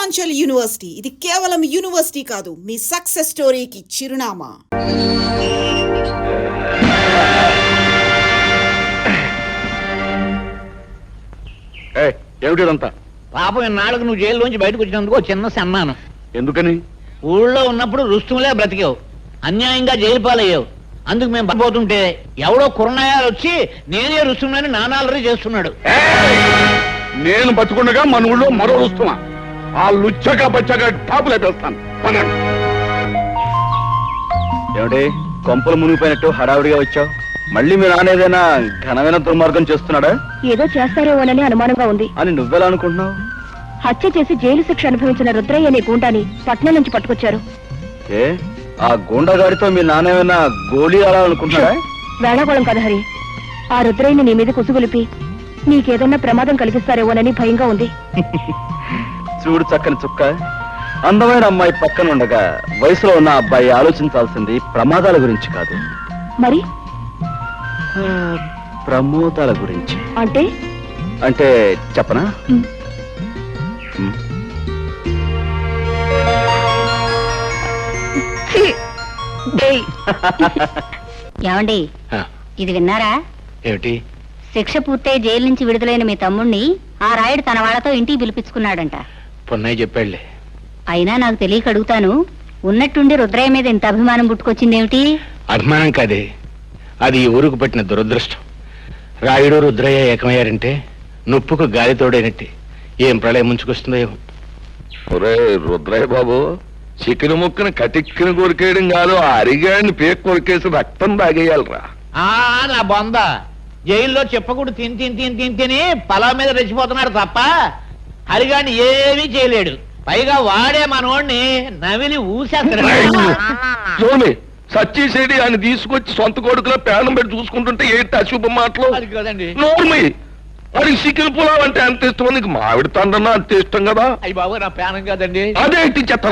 Purvanchal university ఇది కేవలం university కాదు, మీ సక్సెస్ స్టోరీకి చిరునామా. ఏమిటిదంతా? పాపం ఇన్నాళ్ళకు నువ్వు జైల్లోంచి బయటకు వచ్చినందుకు చిన్న సన్నాను. ఎందుకని? ఊళ్ళో ఉన్నప్పుడు రుస్తుములే బ్రతికావు, అన్యాయంగా జైలు పాలయ్యావు. అందుకు మేము పడిపోతుంటే ఎవడో కుర్రనాయాలు వచ్చి నేనే రుస్తుమని నానాలరీ చేస్తున్నాడు. నేను బతుకుండగా మన ఊళ్ళో మరో రుస్తుమా? ఆ లుచ్చగా బచ్చగా టాపులు అయిపోతాను. ఏమిటి కొంపలు మునిగిపోయినట్టు హడావుడిగా వచ్చావు? మళ్ళీ మీ నానేదైనా ఘనమైన దుర్మార్గం చేస్తున్నాడా? ఏదో చేస్తారేమోనని అనుమానంగా ఉంది అని నువ్వెలా అనుకుంటున్నావు? హత్య చేసి జైలు శిక్ష అనుభవించిన రుద్రయ్య అనే గూండాని పట్నం నుంచి పట్టుకొచ్చారు. ఏ ఆ గూండాగాడితో మీ నానేమైనా గోళీ ఆడాలనుకుంటున్నాడా? వేళాకోళం కదా హరి. ఆ రుద్రయ్యని నీ మీద కుసుగులిపి నీకేదన్నా ప్రమాదం కలిగిస్తారేమోనని భయంగా ఉంది. చూడు చక్కని చుక్క, అందమైన అమ్మాయి పక్కన ఉండగా వయసులో ఉన్న అబ్బాయి ఆలోచించాల్సింది ప్రమాదాల గురించి కాదు, మరి ప్రమోదాల గురించి. అంటే అంటే చెప్పనా? ఏమండి ఇది విన్నారా? ఏమిటి? శిక్ష పూర్తయి జైలు నుంచి విడుదలైన మీ తమ్ముణ్ణి ఆ రాయుడు తన వాళ్ళతో ఇంటికి పిలిపించుకున్నాడంట. పొన్నయ్య చెప్పాడులే. అయినా నాకు తెలియక అడుగుతాను, ఉన్నట్టుండి రుద్రయ్య మీద ఇంత అభిమానం పుట్టుకొచ్చిందేమిటి? అభిమానం కాదే, అది ఈ ఊరుకు పట్టిన దురదృష్టం. రాయుడు రుద్రయ్య ఏకమయ్యారంటే నొప్పుకు గాలి తోడైనట్టే. ఏం ప్రళయం ముంచుకొస్తుందో ఏమో. ఒరే రుద్రయ్య బాబు, చికెన్ ముక్కను కటిక్కిన కొరికేయడం కాదు, ఆ అరిగాడిని పేక్ కొరికేసి రక్తం తాగేయాలరా. నా బొంద జైల్లో చెప్పకూడదు తిని తిని తిని తిని తిని పొలం మీద రెచ్చిపోతున్నాడు తప్ప హరిగాడిని ఏమీ చేయలేడు. పైగా వాడే మనోడిని నవిలి చూమి సచ్చిసేడి ఆయన తీసుకొచ్చి సొంత కొడుకులో పేనం పెట్టి చూసుకుంటుంటే ఏంటి అశుభ మాటలు? అది కదండి. నోర్మి అది చికెన్ పులావ్ అంటే అంత ఇష్టం, నీకు మామిడి తండ్రన్నా అంత ఇష్టం కదా. అయ్యి బాబు నా పేనం కాదండి. అదేంటి చెత్త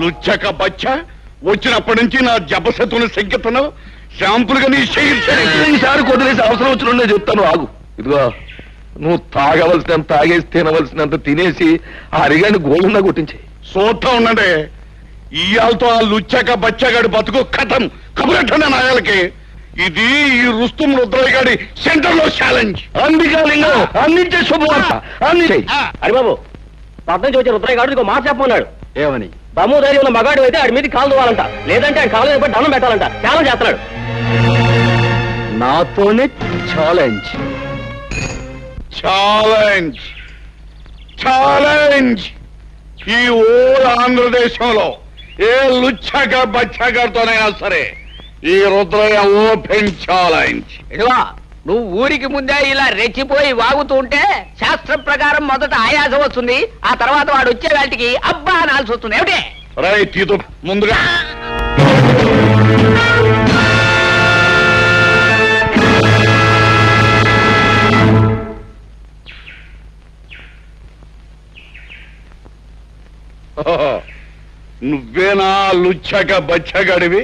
లుచ్చక బచ్చ, వచ్చినప్పటి నుంచి నా జపశతుని సంకెత్తను శాంపుల్గా నీ ఈసారి కొదిలేసి అవసరం వచ్చిన చెప్తాను, ఆగు. ఇదిగో నువ్వు తాగవలసినంత తాగేసి తినవలసినంత తినేసి ఆ అరిగాని గోళ్ళున్నా కొట్టించి చూస్తా ఉండండి. ఇయాలతో ఆ లుచ్చక బచ్చగాడి బతుకు కథం కబురెట్టండి నాయాలకి. ఇది ఈ రుస్తుం రుద్రయ్య గారి సెంటర్ లో ఛాలెంజ్. అందికాలింగం అందించే శుభవార్త అందించే. హరిబాబు, పట్నం నుంచి వచ్చే రుద్రయ్య గారు మాకు చెప్పమన్నాడు. ఏమని? దమ్ము ధైర్యం ఉన్న మగాడు అయితే ఆడి మీద కాలు దువ్వాలంట, లేదంటే ఆయన కాలు మీద దండం పెట్టాలంట. ఛాలెంజ్ చేస్తున్నాడు. నాతోనే ఛాలెంజ్. Challenge challenge. ఈ ఓల్ ఆంధ్రదేశంలో ఏ లుచ్చక బచ్చగారితోనైనా సరే ఈ రుద్రయ్య ఓపెన్ ఛాలెంజ్. ఇదిగో నువ్వు ఊరికి ముందే ఇలా రెచ్చిపోయి వాగుతూ ఉంటే శాస్త్రం ప్రకారం మొదట ఆయాసం వస్తుంది, ఆ తర్వాత వాడు వచ్చే వాటికి అబ్బా అనాల్సి వస్తుంది. ఏమిటి? రైట్, ఇది ముందుగా నువ్వేనా లుచ్చక బచ్చగడివి?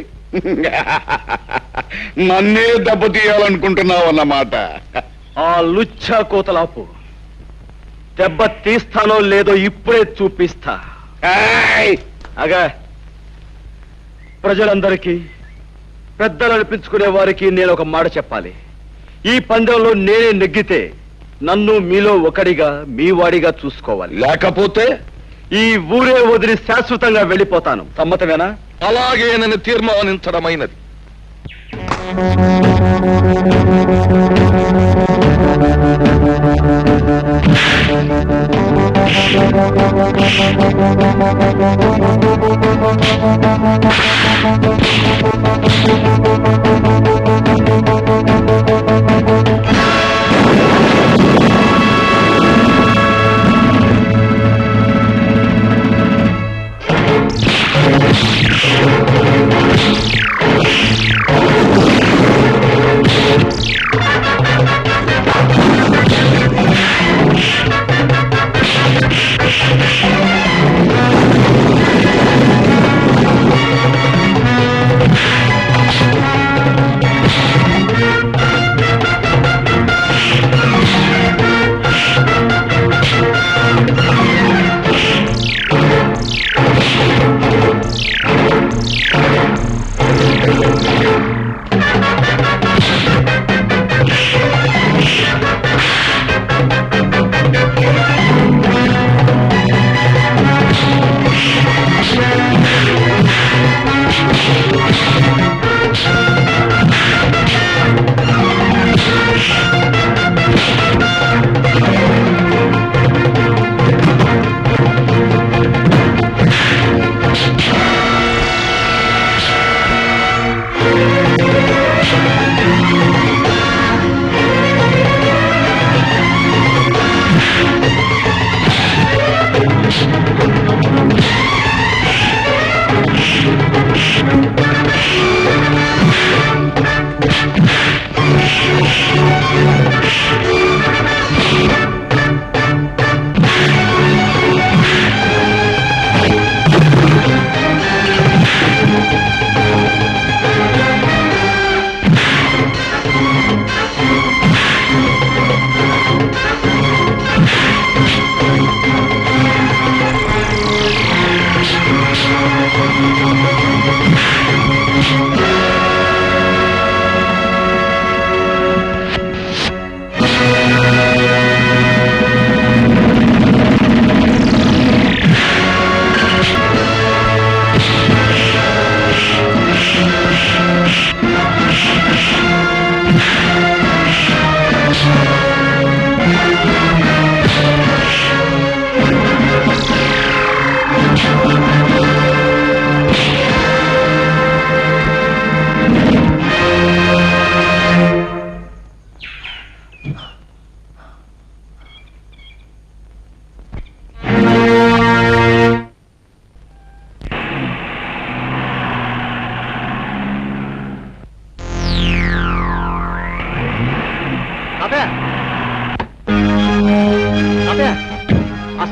నన్నే దెబ్బతీయాలనుకుంటున్నావు అన్నమాట. ఆ లుచ్చ కోతలాపు దెబ్బ తీస్తానో లేదో ఇప్పుడే చూపిస్తా. అగా ప్రజలందరికీ, పెద్దలు అనిపించుకునే వారికి నేను ఒక మాట చెప్పాలి. ఈ పందెంలో నేనే నెగ్గితే నన్ను మీలో ఒకడిగా మీ వాడిగా చూసుకోవాలి, లేకపోతే ఈ ఊరే వదిలి శాశ్వతంగా వెళ్ళిపోతాను. సమ్మతమేనా? అలాగే నన్ను తీర్మానించడమైనది.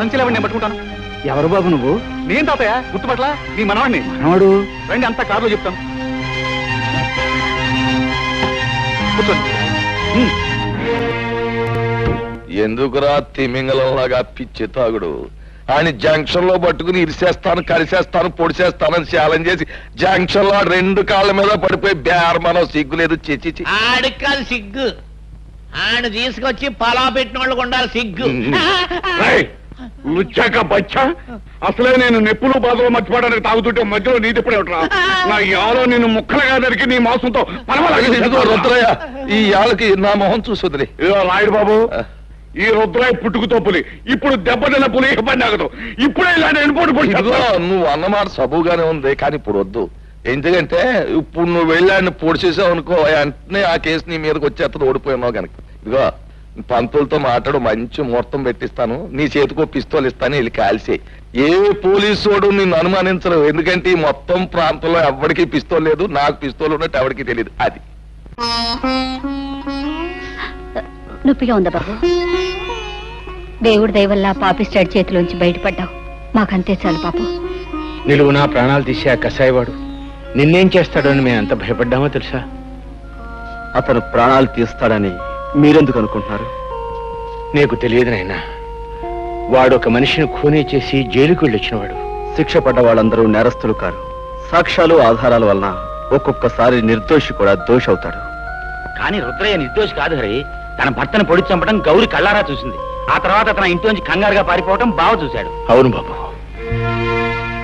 సంచిలో నేను పట్టుకుంటాను. ఎవరు బాబు నువ్వు? నేను తాతయ్య, గుర్తుపట్ల నీ మనవాడిని. మనవాడు? రండి, అంతా కారులో చెప్తాను. కూర్చోండి. ఎందుకురా తిమింగలంలాగా పిచ్చి తాగుడు? ఆయన జంక్షన్ లో పట్టుకుని ఇరిసేస్తాను, కలిసేస్తాను, పొడిసేస్తానని ఛాలెంజ్ చేసి జంక్షన్ లో 2 కాళ్ళ మీద పడిపోయి బేరమనో సిగ్గులేదు. చిచి ఆడికి కాదు సిగ్గు, ఆయన తీసుకొచ్చి పలా పెట్టిన వాళ్ళకు ఉండాలి సిగ్గు. లుచ్చాక బచ్చా, అసలే నేను నెప్పులు బాధలు మర్చిపోవడానికి తాగుతుంటే మధ్యలో నీ తిప్పుడే ఉంటా. నా యాలో నిన్ను ముక్కలుగా దొరికి నీ మాంసంతో రుద్రయ్య, ఈ యాళ్ళకి నా మొహం చూసుదిరి. రాయుడు బాబు, ఈ రుద్రాయి పుట్టుకుతో పులి, ఇప్పుడు దెబ్బతిన్న పులి పని ఆగదు. ఇప్పుడే ఇలాంటి నువ్వు అన్నమాట సబుగానే ఉంది, కానీ ఇప్పుడు వద్దు. ఎందుకంటే ఇప్పుడు నువ్వు వెళ్ళాన్ని పొడి చేసావు అనుకో, వెంటనే ఆ కేసు నీ మీదకి వచ్చేస్తుంది, ఓడిపోయినావు కనుక. ఇదిగో పంతులతో మాట్లాడు, మంచి ముహూర్తం పెట్టిస్తాను, నీ చేతికో పిస్తోల్ ఇస్తాను, వెళ్ళి కాల్సే. ఏ పోలీసు నిన్ను అనుమానించరు, ఎందుకంటే ఈ మొత్తం ప్రాంతంలో ఎవరికి పిస్తోల్ లేదు, నాకు పిస్తోల్ ఉన్నట్టు ఎవరికి తెలియదు. అది నొప్పిగా ఉందా బాబు? దేవుడి దయవల్ల పాపిస్టాడ్ చేతిలోంచి బయటపడ్డావు, మాకంతే చాలు పాపు. నిలువు నా ప్రాణాలు తీసే ఆ కసాయివాడు నిన్నేం చేస్తాడో అని మేము ఎంత భయపడ్డామో తెలుసా? అతను ప్రాణాలు తీస్తాడని మీరెందుకు అనుకుంటున్నారు? నీకు తెలియదు నాయనా, వాడు ఒక మనిషిని ఖూనీ చేసి జైలుకు వెళ్ళొచ్చినవాడు. శిక్ష పడ్డ వాళ్ళందరూ నేరస్తులు కారు. సాక్ష్యాలు ఆధారాల వలన ఒక్కొక్కసారి నిర్దోషి కూడా దోషి అవుతాడు. కానీ రుద్రయ్య నిర్దోషి కాదు హరి. తన భర్తను పొడి చంపడం గౌరి కళ్ళారా చూసింది. ఆ తర్వాత తన ఇంట్లోంచి కంగారుగా పారిపోవడం బావ చూశాడు. అవును బాబు,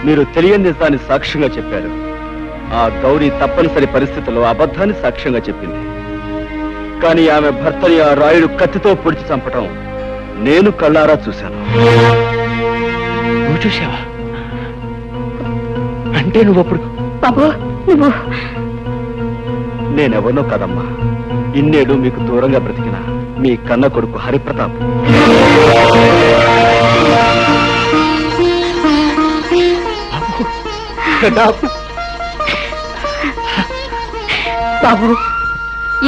మీరు తెలియని నిజాన్ని సాక్ష్యంగా చెప్పారు. ఆ గౌరీ తప్పనిసరి పరిస్థితుల్లో అబద్ధాన్ని సాక్ష్యంగా చెప్పింది. కానీ ఆమె భర్తని ఆ రాయుడు కత్తితో పొడిచి చంపటం నేను కళ్ళారా చూశాను. నువ్వు చూసావా? అంటే నువ్వు అప్పుడు బాబు నువ్వు నేనెవరినో కదమ్మా, ఇన్నేడు మీకు దూరంగా బ్రతికిన మీ కన్న కొడుకు హరిప్రతాప్. బాబు,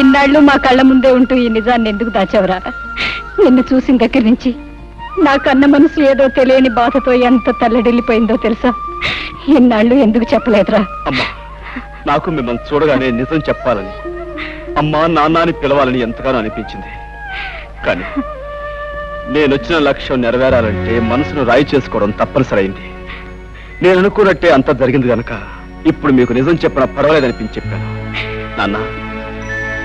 ఇన్నాళ్ళు మా కళ్ళ ముందే ఉంటూ ఈ నిజాన్ని ఎందుకు దాచావురా? నిన్ను చూసిన దగ్గర నుంచి నా కన్న మనసు ఏదో తెలియని బాధతో ఎంత తల్లడిల్లిపోయిందో తెలుసా? ఇన్నాళ్ళు ఎందుకు చెప్పలేదురా? అమ్మా, నాకు మిమ్మల్ని చూడగానే నిజం చెప్పాలని, అమ్మా నాన్న అని పిలవాలని ఎంతగానో అనిపించింది. కానీ నేనొచ్చిన లక్ష్యం నెరవేరాలంటే మనసును రాయి చేసుకోవడం తప్పనిసరైంది. నేను అనుకున్నట్టే అంత జరిగింది కనుక ఇప్పుడు మీకు నిజం చెప్పిన పర్వాలేదనిపించి చెప్పాను. నాన్న,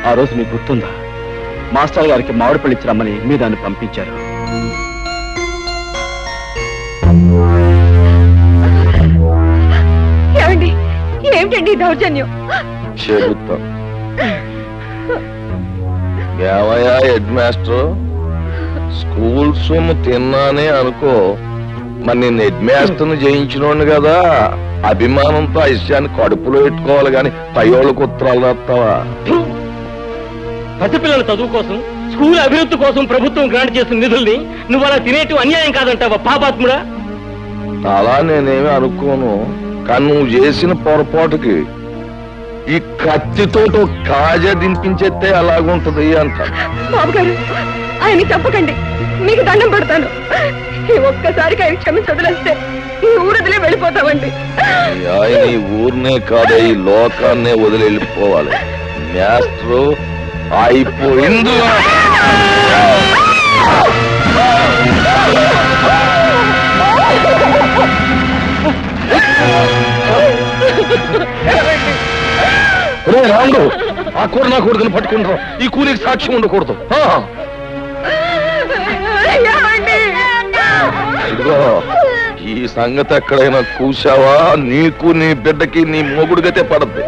ఆ రోజు మీకు గుర్తుందా? మాస్టర్ గారికి మామిడి పళ్ళు ఇచ్చి రమ్మని మీ దాన్ని పంపించారు. ఏమిటండి దౌర్జన్యం? చెబుతా. ఏమయ్యా హెడ్ మాస్టర్, స్కూల్ సొమ్ము తిన్నానే అనుకో, మరి నేను హెడ్ మాస్టర్ని జయించినోండి కదా, అభిమానంతో ఆ విషయాన్ని కడుపులో పెట్టుకోవాలి గాని పయ్యోళ్ళకు ఉత్తరాలు రాస్తావా? పసిపిల్లల చదువు కోసం, స్కూల్ అభివృద్ధి కోసం ప్రభుత్వం గ్రాంట్ చేసిన నిధుల్ని నువ్వు అలా తినేటు అన్యాయం కాదంటావా పాపాత్ముడా? అలా నేనేమి అనుకోను, కానీ నువ్వు చేసిన పొరపాటుకి ఈ కత్తితో కాజా దింపించేస్తే అలాగుంటది అంటాను. బాబు గారు, ఆయన చంపకండి, మీకు దండం పెడతాను. ఈ ఒక్కసారికి ఆయన క్షమించి వదిలేస్తే ఈ ఊరదిలే వెళ్ళిపోతామండి. ఆయన ఈ ఊరినే కాదు, ఈ లోకాన్నే వదిలి వెళ్ళిపోవాలి. మాస్టరు అయిపోయింది. రాముడు, ఆ కూర నా కొడుకుని పట్టుకుంటాం, ఈ కూరికి సాక్ష్యం ఉండకూడదు. ఇదిగో, ఈ సంగతి ఎక్కడైనా కూసావా నీకు నీ బిడ్డకి నీ మొగుడుగతే పడద్దు.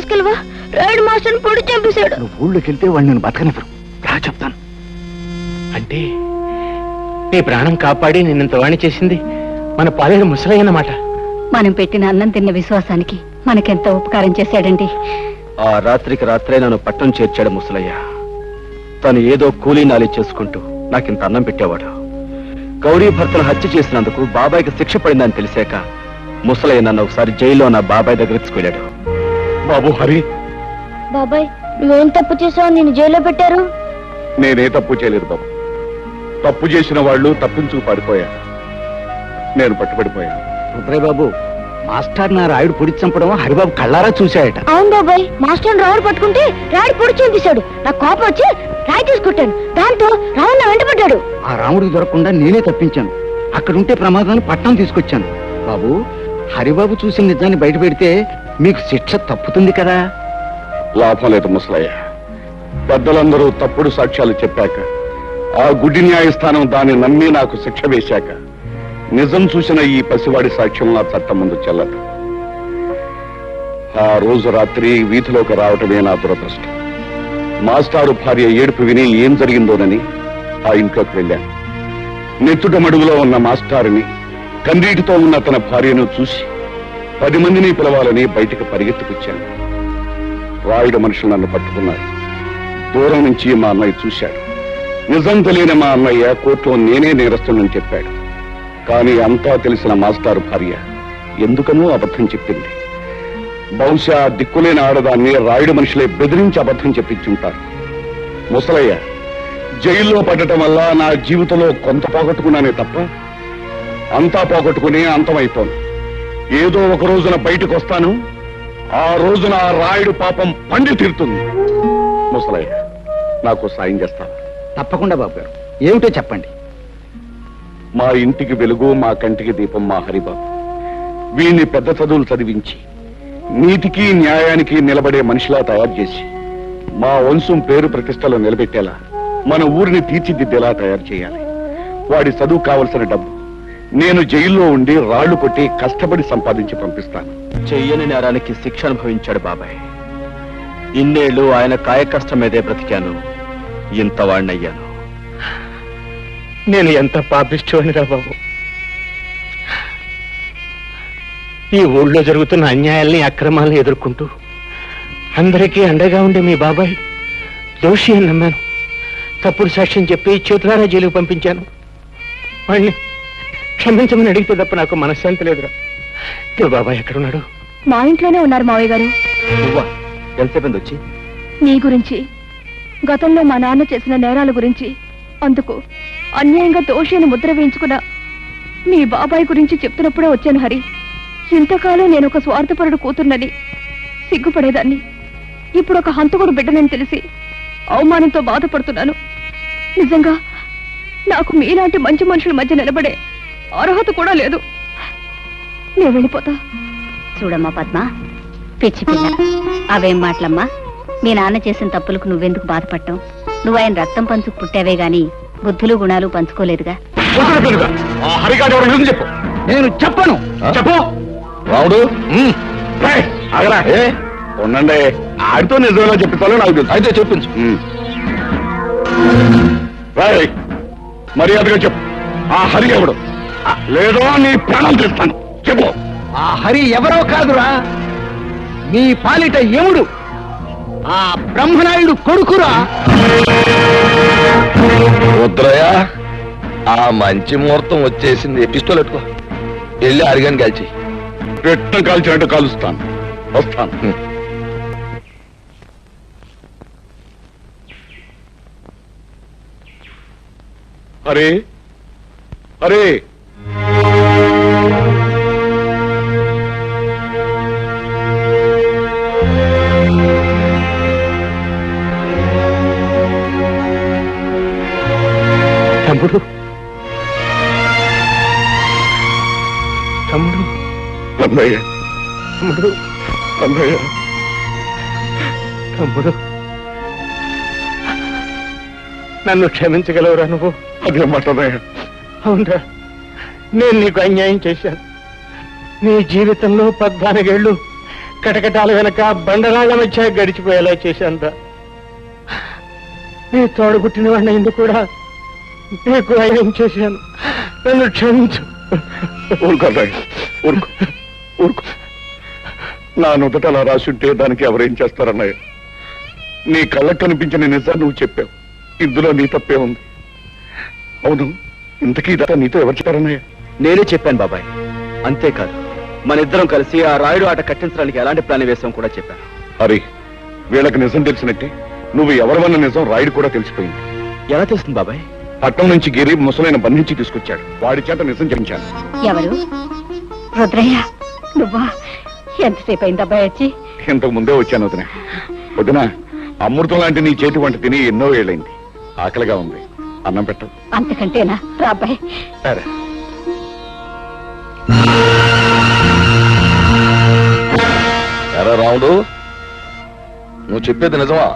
తీసుకెళ్ళవా? రాయుడు మాస్టర్ పొడి చంపేశాడు. నువ్వు ఊళ్ళోకి వెళ్తే వాళ్ళు నేను బతకనివ్వరు. రా చెప్తాను. అంటే నీ ప్రాణం కాపాడి నిన్నంత వాణి చేసింది మన పాలేరు ముసలయ్య అన్నమాట. మనం పెట్టిన అన్నం తిన్న విశ్వాసానికి మనకెంత ఉపకారం చేశాడండి. ఆ రాత్రికి రాత్రే నన్ను పట్టణం చేర్చాడు ముసలయ్య. తను ఏదో కూలీ నాలి చేసుకుంటూ నాకింత అన్నం పెట్టేవాడు. గౌరీ భర్తను హత్య చేసినందుకు బాబాయ్కి శిక్ష పడిందని తెలిసాక ముసలయ్య నన్ను ఒకసారి జైల్లో నా బాబాయ్ దగ్గరికి తీసుకెళ్ళాడు. బాబు హరి, బాబాయ్ నువ్వేం తప్పు చేసావు? నేను జైల్లో పెట్టారు. నేనే తప్పు చేయలేదు బాబు. తప్పు చేసిన వాళ్ళు తప్పించుకు పడిపోయారు. నేను పట్టుబడిపోయాను. రుద్రయ్య బాబు, మాస్టర్ నా రాయుడు పొడి చంపడం హరిబాబు కళ్ళారా చూశాయట. అవును బాబాయ్, మాస్టర్ రావుడు పట్టుకుంటే రాయుడు పొడి చంపేశాడు. నాకు కోపం వచ్చి రాయి తీసుకుంటాను. దాంతో రావుడు నా వెంటబడ్డాడు. ఆ రాముడికి దొరకకుండా నేనే తప్పించాను. అక్కడుంటే ప్రమాదాన్ని పట్టణం తీసుకొచ్చాను. బాబు, హరిబాబు చూసిన నిజాన్ని బయట పెడితే మీకు శిక్ష తప్పుతుంది కదా. లాభం లేదు ముసలయ్య. పెద్దలందరూ తప్పుడు సాక్ష్యాలు చెప్పాక, ఆ గుడి న్యాయస్థానం దాన్ని నమ్మి నాకు శిక్ష వేశాక, నిజం చూసిన ఈ పసివాడి సాక్ష్యం నా చట్టం ముందు చెల్లదు. ఆ రోజు రాత్రి వీధిలోకి రావటమే నా దురదృష్టం. మాస్టారు భార్య ఏడుపు విని ఏం జరిగిందోనని ఆ ఇంట్లోకి వెళ్ళాను. నెత్తుట మడుగులో ఉన్న మాస్టారుని, కన్నీటితో ఉన్న తన భార్యను చూసి 10 మందిని పిలవాలని బయటికి పరిగెత్తుకొచ్చాను. రాయుడు మనుషులు నన్ను పట్టుకున్నారు. దూరం నుంచి మా అన్నయ్య చూశాడు. నిజం తెలియని మా అన్నయ్య కోర్టులో నేనే నేరస్తునని చెప్పాడు. కానీ అంతా తెలిసిన మాస్టారు భార్య ఎందుకనో అబద్ధం చెప్పింది. బహుశా దిక్కులేని ఆడదాన్ని రాయుడు మనుషులే బెదిరించి అబద్ధం చెప్పించుంటారు. ముసలయ్య జైల్లో పడటం వల్ల నా జీవితంలో కొంత పోగొట్టుకున్నానే తప్ప అంతా పోగొట్టుకుని అంతమైపోను. ఏదో ఒక రోజున బయటకు వస్తాను. ఆ రోజున ఆ రాయుడు పాపం పండి తీరుతుంది. ముసలయ్య, నాకు సాయం చేస్తాను. తప్పకుండా బాబు గారు, ఏమిటో చెప్పండి. మా ఇంటికి వెలుగు, మా కంటికి దీపం మా హరిబాబు. వీణ్ణి పెద్ద చదువులు చదివించి నీతికి న్యాయానికి నిలబడే మనిషిలా తయారు చేసి మా వంశం పేరు ప్రతిష్టలు నిలబెట్టేలా మన ఊరిని తీర్చిదిద్దేలా తయారు చేయాలి. వాడి చదువు కావలసిన డబ్బు నేను జైల్లో ఉండి రాళ్లు కొట్టి కష్టపడి సంపాదించి పంపిస్తాను. చెయ్యని నేరానికి శిక్ష అనుభవించాడు బాబాయ్. ఇన్నేళ్లు ఆయన కాయకష్టం మీదే బ్రతికాను. ఇంత వాణ్ణయ్యాను. నేను ఎంత పాపిష్టోనిరా బాబు. ఈ ఊళ్ళో జరుగుతున్న అన్యాయాల్ని, అక్రమాలను ఎదుర్కొంటూ అందరికీ అండగా ఉండే మీ బాబాయ్ దోషి అని నమ్మాను. తప్పుడు సాక్ష్యం చెప్పి చేతులారా జైలుకు పంపించాను. వాణ్ణి క్షమించమని అడిగితే తప్ప నాకు మనశ్శాంతి లేదురా. బాబాయ్ ఎక్కడున్నాడు? మా ఇంట్లోనే ఉన్నారు మావయ్య గారు. నువ్వా? ఎంతసేపు వచ్చి? నీ గురించి, గతంలో మా నాన్న చేసిన నేరాల గురించి, అందుకు అన్యాయంగా దోషి అని ముద్ర వేయించుకున్న మీ బాబాయ్ గురించి చెప్తున్నప్పుడే వచ్చాను హరి. ఇంతకాలం నేను ఒక స్వార్థపరుడు కూతుర్నని సిగ్గుపడేదాన్ని. ఇప్పుడు ఒక హంతకుడు బిడ్డనని తెలిసి అవమానంతో బాధపడుతున్నాను. నిజంగా నాకు మీలాంటి మంచి మనుషుల మధ్య నిలబడే అర్హత కూడా లేదు. నేను వెళ్ళిపోతా. చూడమ్మా పద్మ, పిచ్చి పిల్ల, అవేం మాటలమ్మా. మీ నాన్న చేసిన తప్పులకు నువ్వెందుకు బాధపడటం? నువ్వు ఆయన రక్తం పంచుకు పుట్టావే గాని బుద్ధులు గుణాలు పంచుకోలేదుగా. చెప్పు. నేను చెప్పను. చెప్పు రావుడు. ఉండండి, ఆడితో నిజంలో చెప్పిస్తాలో నాకు తెలుసు. అయితే చెప్పించు. మర్యాదగా చెప్పు, ఆ హరి ఎవడు? లేదో నీ ప్రాణం తెస్తాను. చెప్పు. ఆ హరి ఎవరో కాదురా, మీ పాలిట యముడు, ఆ బ్రహ్మనాయుడు కొడుకురా. రుద్రయ్య, ఆ మంచి ముహూర్తం వచ్చేసింది. పిస్తోల్ పెట్టుకో, వెళ్ళి అరిగాని కాల్చి. పెట్టం కాల్చినట్టు కాలుస్తాను. వస్తాను. అరే అరే, తమ్ముడు, తమ్ముడు, అన్నయ్య, తమ్ముడు, అన్నయ్య, తమ్ముడు, నన్ను క్షమించగలవురా నువ్వు? అదే మాట అన్నయ్య. అవునరా, నేను నీకు అన్యాయం చేశాను. నీ జీవితంలో 14 ఏళ్ళు కటకటాల వెనక బండరాళ్ల మధ్య గడిచిపోయేలా చేశాను. నీ తోడుగుట్టిన వాడిని ఎందుకు కూడా నీకు అయ్యం చేశాను. నన్ను క్షమించు. ఊరుకో ఊరుకో ఊరుకో. నా నుదుట అలా రాసుంటే దానికి ఎవరేం చేస్తారన్నయ్య? నీ కళ్ళకు కనిపించిన నిజాన్ని నువ్వు చెప్పావు. ఇందులో నీ తప్పే ఉంది. అవును, ఇంతకీ ఇదంతా నీతో ఎవరు చెప్పారన్నయ్య? నేనే చెప్పాను బాబాయ్. అంతేకాదు, మన ఇద్దరం కలిసి ఆ రాయుడు ఆట కట్టించడానికి ఎలాంటి ప్లాన్ వేసాం కూడా చెప్పాను. అరే, వీళ్ళకి నిజం తెలిసినట్టే నువ్వు ఎవరివన్న నిజం రాయుడు కూడా తెలిసిపోయింది. ఎలా తెలుస్తుంది బాబాయ్? పట్నం నుంచి గిరి ముసలైన బంధించి తీసుకొచ్చాడు. వాడి చేత నిజం చెప్పించాను. ఎవరు? రుద్రయ్య నువ్వా? ఎంతసేపు అయింది అబ్బాయి వచ్చి? ఇంతకు ముందే వచ్చాను వదిన. వదిన, అమృతం లాంటి నీ చేతి వంట తిని ఎన్నో ఏళ్ళైంది. ఆకలిగా ఉంది, అన్నం పెట్టు. అంతకంటేనా? రా అబ్బాయి. సరే. ఎరా రాముడు, నువ్వు చెప్పేది నిజమా?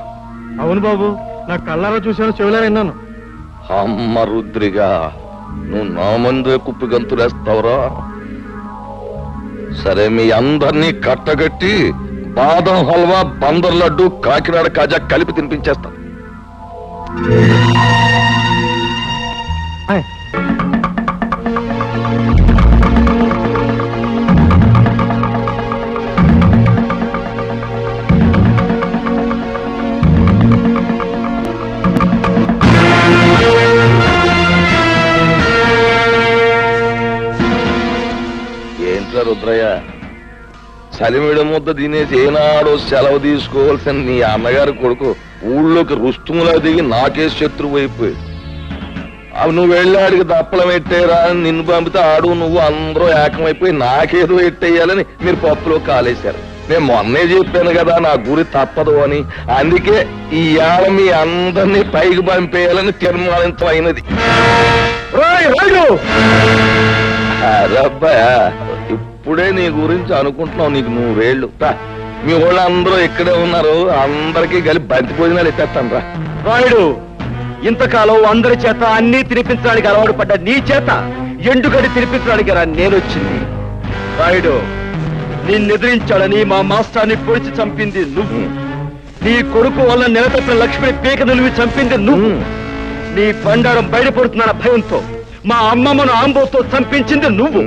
అవును బాబు, నా కళ్ళారా చూశాను, చెవులారా విన్నాను. అమ్మ రుద్రిగా, నువ్వు నా ముందే కుప్పి గంతులేస్తావురా? సరే, మీ అందరినీ కట్టగట్టి బాదం హల్వా, బందర్ లడ్డు, కాకినాడ కాజా కలిపి తినిపించేస్తా. ఏంట్రా రుద్రయ్య, చలిమిడ ముద్ద తినేసి ఏనాడో సెలవు తీసుకోవాల్సిన నీ అన్నగారి కొడుకు ఊళ్ళోకి రుస్తుములా దిగి నాకే శత్రువు అయిపోయి. అవి నువ్వు వెళ్ళాడికి దప్పలం ఎట్టేరా అని నిన్ను పంపితే ఆడు నువ్వు అందరూ ఏకమైపోయి నాకేదో ఎట్టేయాలని మీరు పప్పులో కాలేశారు. నేను మొన్నే చెప్పాను కదా నా గురి తప్పదు అని. అందుకే ఈ ఏళ మీ అందరినీ పైకి పంపేయాలని తీర్మానించడం అయినది. అరబ్బాయా, ఇప్పుడే నీ గురించి అనుకుంటున్నావు. నీకు 100 ఏళ్ళు. మీ వాళ్ళు అందరూ ఇక్కడే ఉన్నారు, అందరికీ కలిపి బంతి భోజనాలు ఎత్తేస్తాను రా. రాయుడు, ఇంతకాలం అందరి చేత అన్ని తినిపించడానికి అలవాటు పడ్డ నీ చేత ఎండుగడి తినిపించడానికి నేను వచ్చింది. రాయుడు, నిన్నెదిరించాడని మా మాస్టర్ని పొడిచి చంపింది నువ్వు. నీ కొడుకు వల్ల నెలతప్పిన లక్ష్మిని పీక నిలివి చంపింది నువ్వు. నీ బండారం బయటపడుతున్న భయంతో మా అమ్మమ్మను ఆంబోతో చంపించింది నువ్వు.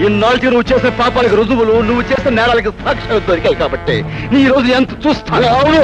ఇన్నాళ్ళకి నువ్వు చేసిన పాపాలకు రుజువులు, నువ్వు చేసిన నేరాలకి సాక్ష్యాలు దొరికాయి కాబట్టి నీ రోజు ఎంత చూస్తాను. అవును,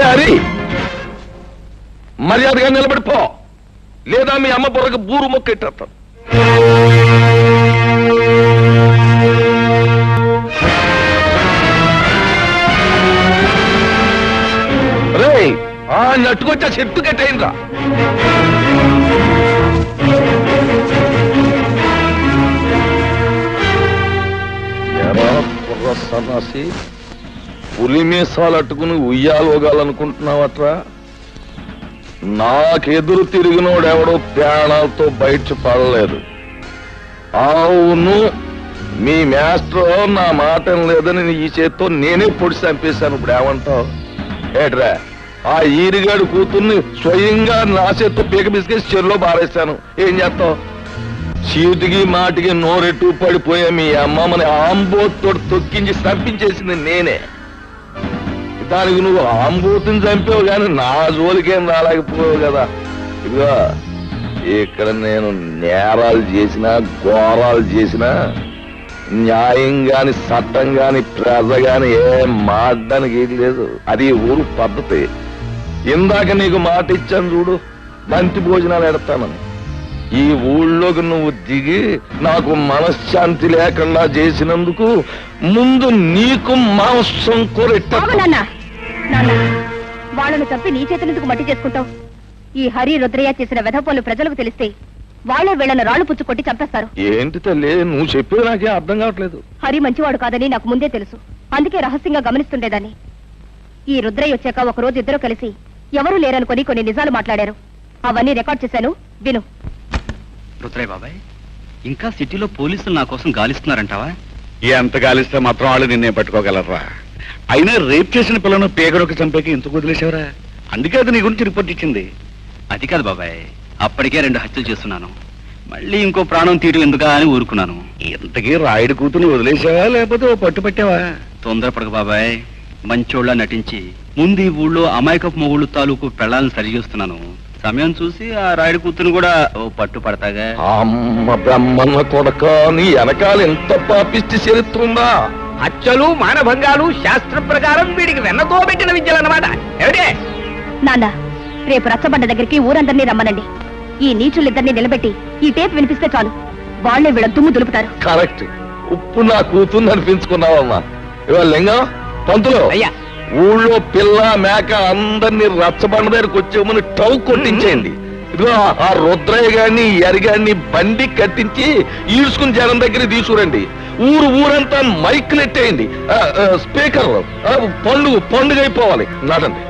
హరి, మర్యాదగా నిలబడిపో, లేదా మీ అమ్మ బుర్రకు బూరు మొక్కెట్టేస్తాను. రే, నట్టుకొచ్చా చెట్టు కట్టయిందా? ఎరా కుర్ర సన్నాసి, పులి మీసాలు అట్టుకుని ఉయ్యాలోగాలనుకుంటున్నావట్రా? నాకెదురు తిరిగినోడెవడో ప్రాణాలతో బయట పడలేదు. అవును, మీ మాస్టర్ నా మాట లేదని ఈ చేత్తో నేనే పొడి చంపేశాను. ఇప్పుడు ఏమంటావు? ఏట్రా ఆ ఈరిగాడు కూతుర్ని స్వయంగా నా చేత్తో పీక బిస్కెట్ చెరులో బారేస్తాను. ఏం చేస్తావు? చీటికి మాటికి నోరెట్టు పడిపోయా మీ అమ్మమ్మని ఆంబోతో తొక్కించి చంపించేసింది నేనే. దానికి నువ్వు ఆంబోతుని చంపావు కానీ నా జోలికేం రాలేకపోయావు కదా. ఇదిగో ఇక్కడ నేను నేరాలు చేసినా ఘోరాలు చేసినా న్యాయం గాని చట్టం గాని ప్రజ గాని ఏం మాట్లాడడానికి ఏది లేదు. అది ఊరు పద్ధతి. ఇందాక నీకు మాట ఇచ్చాను చూడు, బంతి భోజనాలు ఎడతానని. ఈ ఊళ్ళోకి నువ్వు దిగి నాకు మనశ్శాంతి లేకుండా చేసినందుకు ముందు నీకు మాంసం ఆగు నాన్న. వాళ్ళను చంపి నీ చేతులెందుకు మట్టి చేసుకుంటావు? ఈ హరి రుద్రయ్య చేసిన వెధపోలు ప్రజలకు తెలిస్తే వాళ్ళే వీళ్ళను రాళ్లు పుచ్చు కొట్టి చంపేస్తారు. ఏంటి తల్లి నువ్వు చెప్పేది నాకే అర్థం కావట్లేదు. హరి మంచివాడు కాదని నాకు ముందే తెలుసు. అందుకే రహస్యంగా గమనిస్తుండేదాన్ని. ఈ రుద్రయ్య వచ్చాక ఒక రోజు ఇద్దరు కలిసి ఎవరూ లేరనుకొని కొన్ని నిజాలు మాట్లాడారు. అవన్నీ రికార్డ్ చేశాను, విను. రుద్రయ్య బాబాయ్, ఇంకా సిటీలో పోలీసులు నా కోసం గాలిస్తున్నారంటావా? ఎంత గాలిస్తే మాత్రం వాళ్ళు నిన్నే పట్టుకోగలరా? అయినా రేప్ చేసిన పిల్లను పేగడొక చంపేకి ఎందుకు వదిలేసేవరా? అందుకే అది నీ గురించి రిపోర్ట్ ఇచ్చింది. అది కాదు బాబాయ్, అప్పటికే 2 హత్యలు చేస్తున్నాను. మళ్ళీ ఇంకో ప్రాణం తీయడం ఎందుకా అని ఊరుకున్నాను. ఇంతకీ రాయుడు కూతుని వదిలేసావా లేకపోతే ఓ పట్టు పట్టావా? తొందరపడక బాబాయ్, మంచోళ్ళ నటించి ముందు ఈ ఊళ్ళో అమాయకపు మొగుళ్ళు తాలూకు పెళ్ళాలను సరిచేస్తున్నాను. సమయం చూసి ఆ రాయుడు కూతురు కూడా ఓ పట్టు పడతాగా. అమ్మ బ్రహ్మన్న కొడక, నీ వెనకాల ఎంత పాపిష్టి చరిత్రుందా? హత్యలు మానభంగాలు శాస్త్ర ప్రకారం వీడికి వెన్నతో పెట్టిన విద్యలన్నమాట. ఏమిటే నాన్న, రేపు రచ్చబండ దగ్గరికి ఊరందరినీ రమ్మనండి. ఈ నీచులిద్దరినీ నిలబెట్టి ఈ టేప్ వినిపిస్తే చాలు, వాళ్లే వీళ్ళ దుమ్ము దులుపుతారు. కరెక్ట్. ఉప్పు నా కూతుర్ని అనిపించుకున్నావమ్మా. ఇవాళ లింగం పంతులు, అయ్యా, ఊళ్ళో పిల్ల మేక అందరినీ రచ్చబండ దగ్గరకు వచ్చేమని టౌ కొట్టించేయండి. ఇదిగో ఆ రుద్రయ్య గారిని ఎరిగాన్ని బండి కట్టించి ఈడ్చుకుని జనం దగ్గర తీసుకురండి. ఊరంతా మైకులు ఎట్టేయండి, స్పీకర్ పండుగ అయిపోవాలి. నాటండి.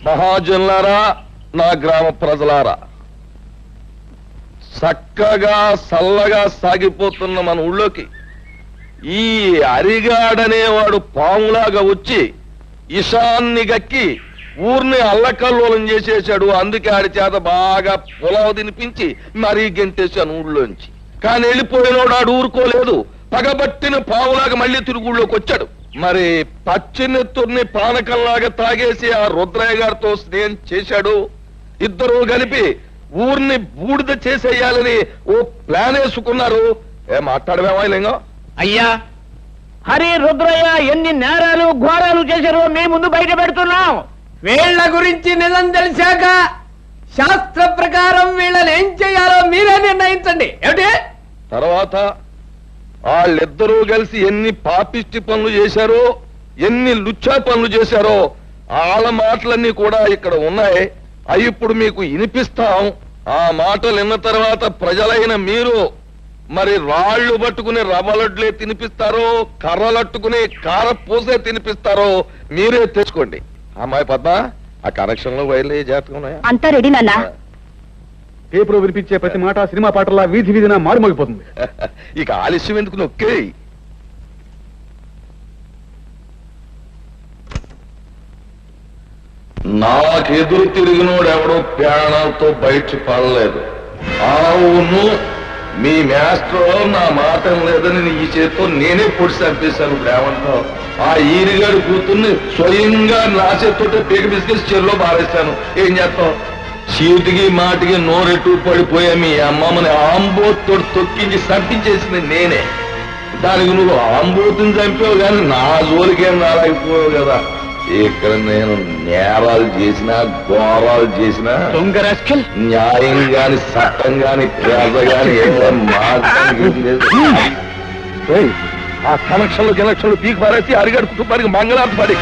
మహాజనులారా, నా గ్రామ ప్రజలారా, చక్కగా చల్లగా సాగిపోతున్న మన ఊళ్ళోకి ఈ అరిగాడనేవాడు పాములాగా వచ్చి ఇషాన్ని గక్కి ఊరిని అల్లకల్లోలం చేసేశాడు. అందుకే ఆడి చేత బాగా పొలావు తినిపించి మరీ గెంటేశాను ఊళ్ళోంచి. కానీ వెళ్ళిపోయినోడు ఆడు ఊరుకోలేదు. పగబట్టిన పావులాగా మళ్ళీ తిరుగుళ్ళోకి వచ్చాడు. మరి పచ్చినెత్తుర్ని పానకంలాగా తాగేసి ఆ రుద్రయ్య గారితో స్నేహం చేశాడు. ఇద్దరు కలిపి ఊరిని బూడిద చేసేయాలని ఓ ప్లాన్ వేసుకున్నారు. మాట్లాడమేమా లింగం? అయ్యా, హరి రుద్రయ్య ఎన్ని నేరాలు ఘోరాలు చేశారో మీ ముందు బయట పెడుతున్నాం. వీళ్ళ గురించి నిజం తెలిసాక శాస్త్ర ప్రకారం వీళ్ళని ఏం చేయాలో మీరే నిర్ణయించండి. ఏమిటి తర్వాత వాళ్ళిద్దరూ కలిసి ఎన్ని పాపిష్టి పనులు చేశారో, ఎన్ని లుచ్చా పనులు చేశారో వాళ్ళ మాటలన్నీ కూడా ఇక్కడ ఉన్నాయి. అవి ఇప్పుడు మీకు వినిపిస్తాం. ఆ మాటలు విన్న తర్వాత ప్రజలైన మీరు మరి రాళ్లు పట్టుకుని రవ్వలడ్లే తినిపిస్తారో, కర్రలట్టుకుని కారపూసే తినిపిస్తారో మీరే తెచ్చుకోండి. అమ్మాయి పద్మ, ఆ కనెక్షన్ లో వైర్లు జాగ్రత్తగా ఉన్నాయా? అంతా రెడీ నాన్న. పేపర్ వినిపించే ప్రతి మాట సినిమా పాటలా వీధి వీధిన మారుమోగిపోతుంది. ఇక ఆలస్యం ఎందుకు, నొక్కే. నాకెదురు తిరిగినోడు ఎవడో ప్రాణాలతో బయట పడలేదు. అవును, మీ మాస్టర్ నా మాట లేదని ఈ చేతితో నేనే పొడి చంపేశాను. ఇప్పుడు ఏమంటావు? ఆ ఈరిగాడు కూతుర్ని స్వయంగా నా చేతితో పీక బిస్కెట్ చెరులో బారేశాను. ఏం చేస్తావు? చీటికి మాటికి నోరెట్టు పడిపోయా మీ అమ్మమ్మని ఆంబోతో తొక్కించి చంపించేసింది నేనే. దానికి నువ్వు ఆంబోతుని చంపావు కానీ నా జోలికేం రాలేకపోయావు కదా. ఇక్కడ నేను నేరాలు చేసినా ఘోరాలు చేసినా న్యాయం గాని చట్టం గాని ప్రజ గాని ఏం మాట్లాడలేదు. ఆ కనెక్షన్లు పీకి పారేసి అరిగాడు కుటుంబానికి మంగళార్తి పడి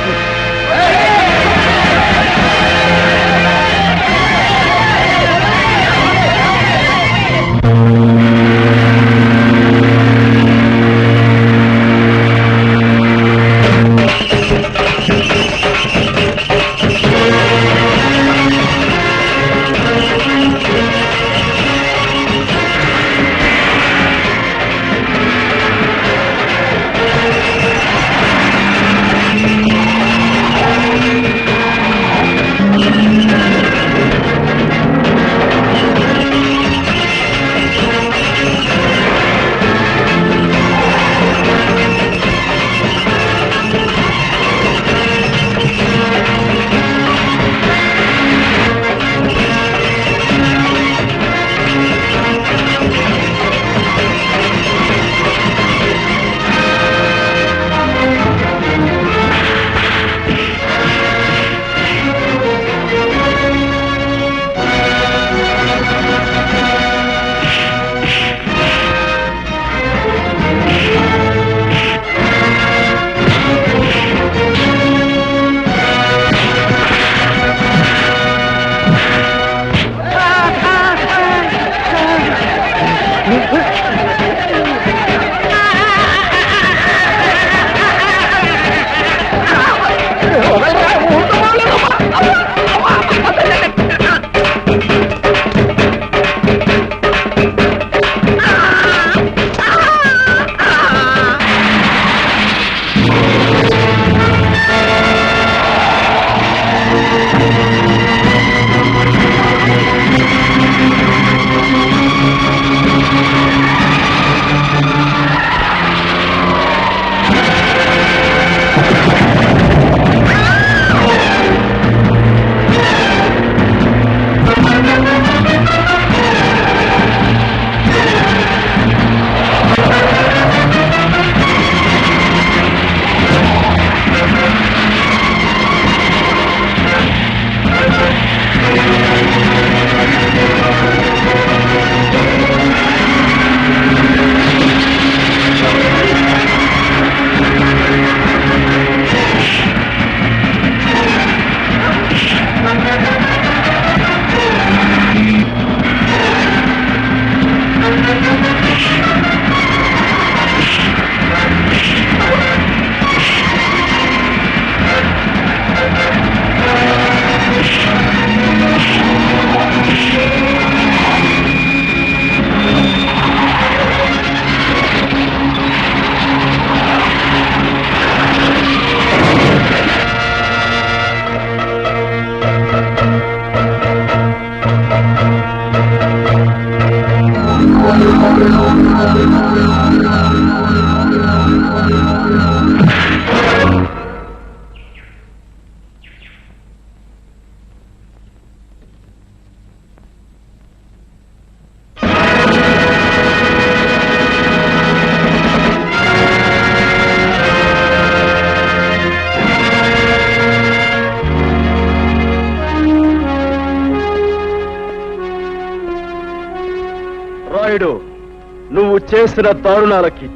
రాయుడు, నువ్వు చేసిన దారుణాలకి,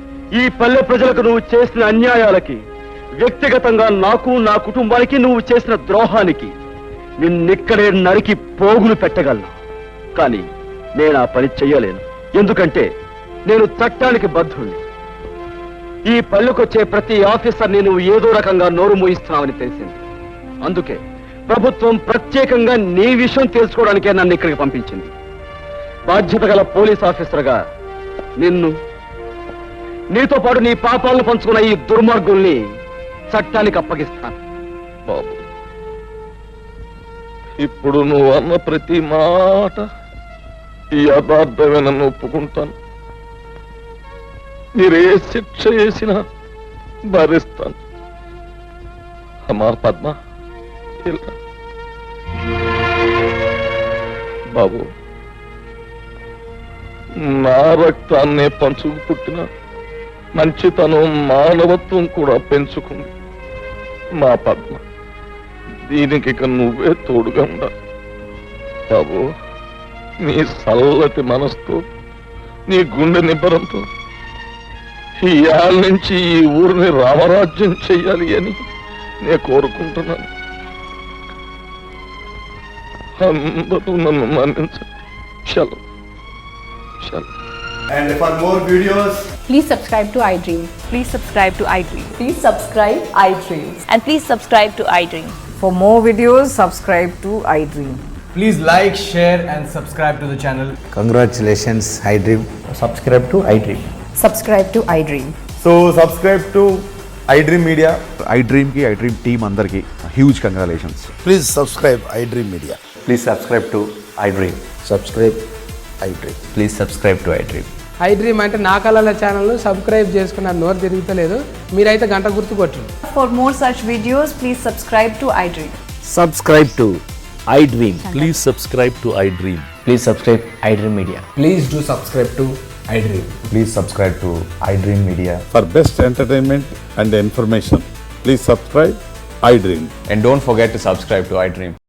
ఈ పల్లె ప్రజలకు నువ్వు చేసిన అన్యాయాలకి, వ్యక్తిగతంగా నాకు నా కుటుంబానికి నువ్వు చేసిన ద్రోహానికి నిన్నిక్కడే నరికి పోగులు పెట్టగలను. కానీ నేను ఆ పని చెయ్యలేను. ఎందుకంటే నేను చట్టానికి బద్ధుణ్ణి. ఈ పల్లెకొచ్చే ప్రతి ఆఫీసర్ని నువ్వు ఏదో రకంగా నోరు మూయిస్తున్నావని తెలిసింది. అందుకే ప్రభుత్వం ప్రత్యేకంగా నీ విషయం తెలుసుకోవడానికే నన్ను ఇక్కడికి పంపించింది. బాధ్యత గల పోలీస్ ఆఫీసర్గా నిన్ను, నీతో పాటు నీ పాపాలను పంచుకున్న ఈ దుర్మార్గుల్ని చట్టానికి అప్పగిస్తాను. బాబు, ఇప్పుడు నువ్వు అన్న ప్రతి మాట యథార్థమేనని ఒప్పుకుంటాను. మీరే శిక్ష చేసినా భరిస్తాను. అమ్మా పద్మ, ఇలా. బాబు, నా రక్తాన్నే పంచుకు పుట్టిన మంచితనం, మానవత్వం కూడా పెంచుకుంది మా పద్మ. దీనికి ఇక నువ్వే తోడుగా ఉండాలి. బాబు, నీ చల్లటి మనసుతో, నీ గుండె నిబ్బరంతో ఈ ఏళ్ళ నుంచి ఈ ఊరిని రామరాజ్యం చెయ్యాలి అని నేను కోరుకుంటున్నాను. అందరూ నన్ను మన్నించండి. చలో చలో. And for more videos, Please subscribe to iDream. Please subscribe to iDream. Please subscribe iDream. And please subscribe to iDream. For more videos, subscribe to iDream. please like, share and subscribe to the channel. Congratulations iDream. Subscribe to iDream. Subscribe to iDream. So subscribe to iDream Media. iDream ki iDream team andarki huge congratulations. Please subscribe iDream Media. Please subscribe to iDream. Subscribe iDream. Please subscribe to iDream. iDream అంటే నా కళల ఛానల్ను subscribe చేసుకున్న నోరు తిరుగుతలేదు. మీరైతే గంట గుర్తు కొట్టండి. For more such videos, please subscribe to iDream. Subscribe to iDream. Please subscribe to iDream. Please subscribe iDream Media. Please do subscribe to iDream. Please subscribe to iDream Media. For best entertainment and information, please subscribe iDream. And don't forget to subscribe to iDream.